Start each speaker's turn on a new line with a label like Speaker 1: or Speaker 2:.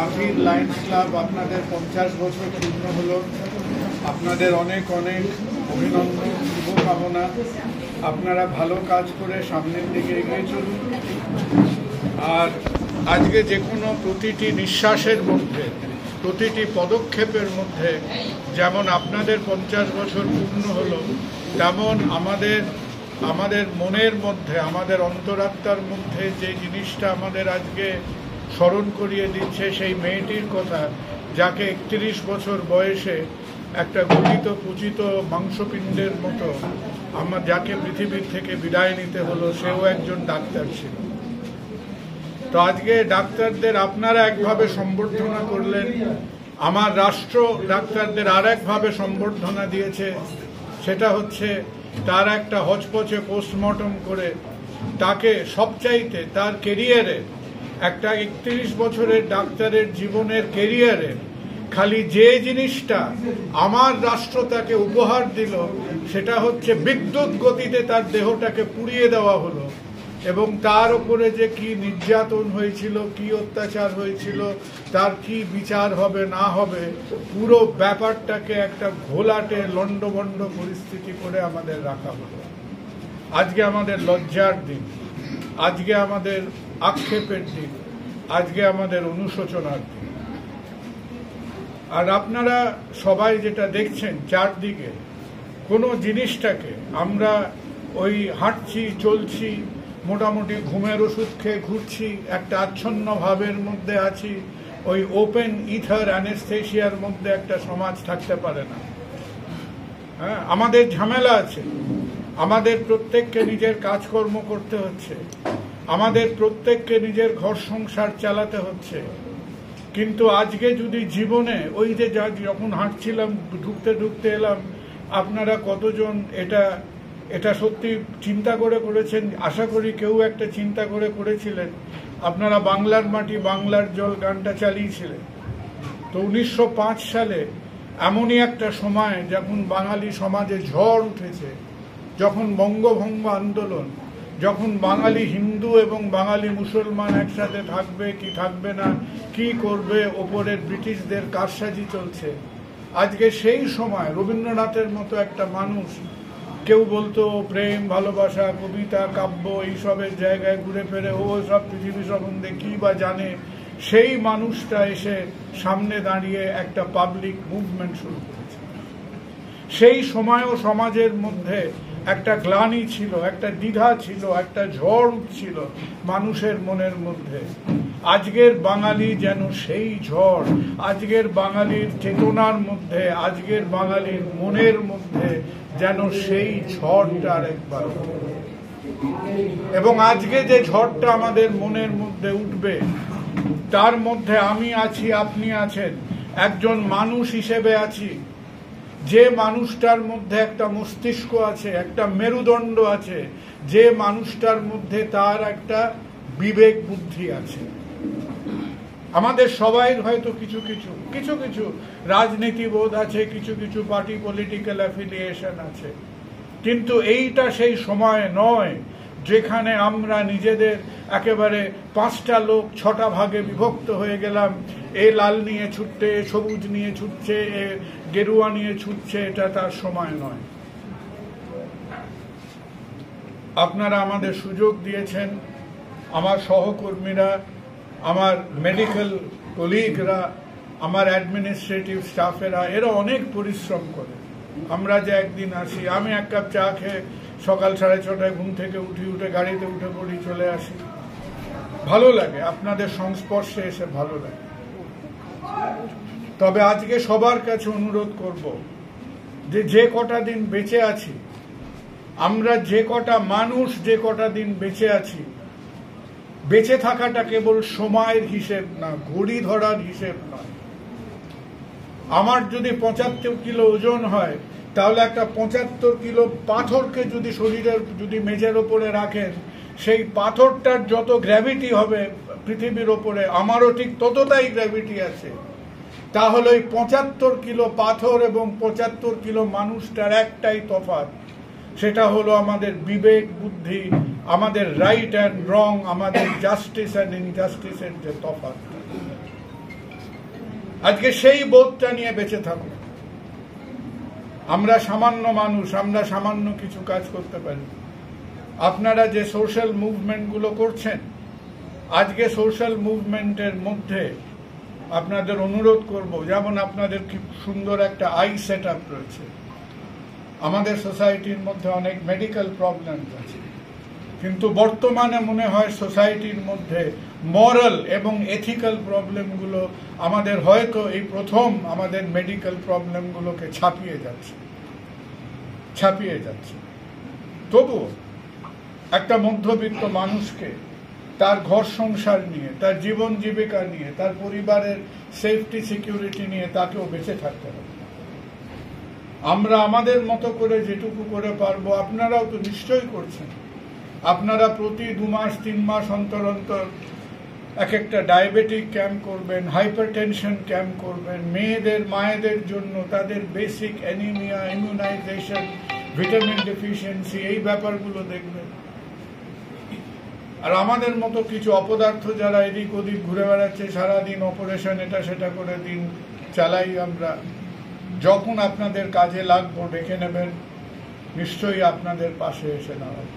Speaker 1: মাফির Lions club আপনাদের 50 বছর পূর্ণ হলো। আপনাদের অনেক অনেক অভিনন্দন, শুভকামনা। আপনারা ভালো কাজ করে সামনের দিকে এগিয়ে চলুন। আর আজকে যে কোনো প্রতিটি নিঃশ্বাসের মধ্যে, প্রতিটি পদক্ষেপের মধ্যে যেমন আপনাদের 50 বছর পূর্ণ হলো, তেমন আমাদের মনের মধ্যে, আমাদের অন্তরাত্মার মধ্যে যে জিনিসটা আমাদের আজকে স্মরণ করিয়ে দিচ্ছে, সেই মেয়েটির কথা, যাকে 31 বছর বয়সে একটা গলিত কুচিত মাংসপিণ্ডের মতো যাকে পৃথিবীর থেকে বিদায় নিতে হলো, সেও একজন ডাক্তার ছিল। তো আজকে ডাক্তারদের আপনারা একভাবে সম্বর্ধনা করলেন, আমার রাষ্ট্র ডাক্তারদের আর একভাবে সম্বর্ধনা দিয়েছে। সেটা হচ্ছে তার একটা হচপচে পোস্টমর্টম করে তাকে সবচাইতে তার কেরিয়ারে, একটা 31 বছরের ডাক্তারের জীবনের কেরিয়ারে খালি যে জিনিসটা আমার রাষ্ট্র তাকে উপহার দিল, সেটা হচ্ছে বিদ্যুৎ গতিতে তার দেহটাকে পুড়িয়ে দেওয়া হলো। এবং তার উপরে যে কি নির্যাতন হয়েছিল, কি অত্যাচার হয়েছিল, তার কি বিচার হবে না হবে, পুরো ব্যাপারটাকে একটা ঘোলাটে লন্ডভন্ড পরিস্থিতি করে আমাদের রাখা হলো। আজকে আমাদের লজ্জার দিন, আজকে আমাদের আক্ষেপের দিন, আজকে আমাদের অনুশোচনার দিন। আর আপনারা সবাই যেটা দেখছেন চারদিকে, কোনো জিনিসটাকে আমরা ওই হাঁটছি চলছি, মোটামুটি ঘুমের ওষুধ খেয়ে ঘুরছি, একটা আচ্ছন্ন ভাবের মধ্যে আছি, ওই ওপেন ইথার অ্যানেস্থেশিয়ার মধ্যে একটা সমাজ থাকতে পারে না। হ্যাঁ, আমাদের ঝামেলা আছে, আমাদের প্রত্যেককে নিজের কাজকর্ম করতে হচ্ছে, আমাদের প্রত্যেককে নিজের ঘর সংসার চালাতে হচ্ছে। কিন্তু আজকে যদি জীবনে ওই যে যখন হাঁটছিলাম, ঢুকতে এলাম, আপনারা কতজন এটা সত্যি চিন্তা করেছেন? আশা করি কেউ একটা চিন্তা করেছিলেন। আপনারা বাংলার মাটি বাংলার জল গানটা চালিয়েছিলেন। তো 1905 সালে এমনই একটা সময় যখন বাঙালি সমাজে ঝড় উঠেছে, যখন বঙ্গভঙ্গ আন্দোলন, যখন বাঙালি হিন্দু এবং বাঙালি মুসলমান একসাথে থাকবে কি থাকবে না, কি করবে, ওপরের ব্রিটিশদের কারসাজি চলছে। আজকে সেই সময় রবীন্দ্রনাথের মতো একটা মানুষ, কেউ বলতো প্রেম ভালোবাসা কবিতা কাব্য এইসবের জায়গায় ঘুরে ফেরে ও সব পৃথিবী সম্বন্ধে কি বা জানে, সেই মানুষটা এসে সামনে দাঁড়িয়ে একটা পাবলিক মুভমেন্ট শুরু করেছে। সেই সময়ও সমাজের মধ্যে একটা গ্লানি ছিল, একটা দ্বিধা ছিল, একটা ঝড় উঠছিল মানুষের মনের মধ্যে। আজকের বাঙালি যেন সেই ঝড়, আজকের বাঙালির চেতনার মধ্যে, আজকের বাঙালির মনের মধ্যে যেন সেই ঝড়টা আরেকবার। এবং আজকে যে ঝড়টা আমাদের মনের মধ্যে উঠবে, তার মধ্যে আমি আছি, আপনি আছেন, একজন মানুষ হিসেবে আছি। যে মানুষটার মধ্যে একটা মস্তিষ্ক আছে, একটা মেরুদণ্ড আছে, যে মানুষটার মধ্যে তার একটা বিবেক বুদ্ধি আছে। আমাদের সবাই হয়তো কিছু কিছু রাজনীতিবোধ আছে, কিছু কিছু পার্টি পলিটিক্যাল অ্যাফিলিয়েশন আছে, কিন্তু এইটা সেই সময় নয় যেখানে আমরা নিজেদের একেবারে 5টা লোক 6টা ভাগে বিভক্ত হয়ে গেলাম। এ লাল নিয়ে ছুটছে, সবুজ নিয়ে ছুটছে, এ গেরুয়া নিয়ে ছুটছে। এটা তার সময় নয়। আপনারা আমাদের সুযোগ দিয়েছেন, আমার সহকর্মীরা, আমার মেডিকেল কলিগরা, আমার অ্যাডমিনিস্ট্রেটিভ স্টাফেরা, এরা অনেক পরিশ্রম করে। আমরা যে একদিন আসি, আমি এক কাপ চা খেয়ে সকাল 6:30টায় ঘুম থেকে উঠে গাড়িতে উঠে পড়ি, চলে আসি। ভালো লাগে, আপনাদের সংস্পর্শে এসে ভালো লাগে। তবে আজকে সবার কাছে অনুরোধ করব যে কটা দিন বেঁচে আছি, আমরা যে কটা মানুষ যে কটা দিন বেঁচে আছি, বেঁচে থাকাটা কেবল সময়ের হিসেব না, ঘড়ি ধরার হিসেব নয়। আমার যদি 75 কিলো ওজন হয়, তাহলে একটা 75 কিলো পাথরকে যদি শরীরের যদি মেঝের ওপরে রাখেন, সেই পাথরটার যত গ্র্যাভিটি হবে পৃথিবীর ওপরে, আমারও ঠিক ততটাই গ্র্যাভিটি আছে। তাহলে ওই 75 কিলো পাথর এবং 75 কিলো মানুষটার একটাই তফাৎ, সেটা হলো আমাদের বিবেক বুদ্ধি, আমাদের রাইট অ্যান্ড রং, আমাদের জাস্টিস অ্যান্ড ইনজাস্টিসের যে তফাৎ। আজকে সেই বোধটা নিয়ে বেঁচে থাকুন। আমরা সামান্য মানুষ, আমরা সামান্য কিছু কাজ করতে পারি। আপনারা যে সোশ্যাল মুভমেন্টগুলো করছেন, আজকে সোশ্যাল মুভমেন্টের মধ্যে আপনাদের অনুরোধ করব, যেমন আপনাদের কি সুন্দর একটা আই সেট আপ রয়েছে। আমাদের সোসাইটির মধ্যে অনেক মেডিকেল প্রবলেম আছে, কিন্তু বর্তমানে মনে হয় সোসাইটির মধ্যে মরাল এবং এথিক্যাল প্রবলেমগুলো আমাদের হয়তো এই প্রথম আমাদের মেডিকেল প্রবলেমগুলোকে ছাপিয়ে যাচ্ছে। তবুও একটা মধ্যবিত্ত মানুষকে তার ঘর সংসার নিয়ে, তার জীবন জীবিকা নিয়ে, তার পরিবারের সেফটি সিকিউরিটি নিয়ে তাকেও বেঁচে থাকতে হবে। আমরা আমাদের মতো করে যেটুকু করে পারবো, আপনারাও তো নিশ্চয়ই করছেন। আপনারা প্রতি 2 মাস 3 মাস অন্তর অন্তর এক একটা ডায়াবেটিক ক্যাম্প করবেন, হাইপারটেনশন ক্যাম্প করবেন, মায়েদের জন্য তাদের basic anaemia, immunisation, vitamin deficiency, এই ব্যাপারগুলো দেখবেন। আর আমাদের মতো কিছু অপদার্থ যারা এদিক ওদিক ঘুরে বেড়াচ্ছে, সারাদিন অপারেশন এটা সেটা করে দিন চালাই আমরা। যখন আপনাদের কাজে লাগবো ডেকে নেবেন, নিশ্চয়ই আপনাদের পাশে এসে দাঁড়াবো।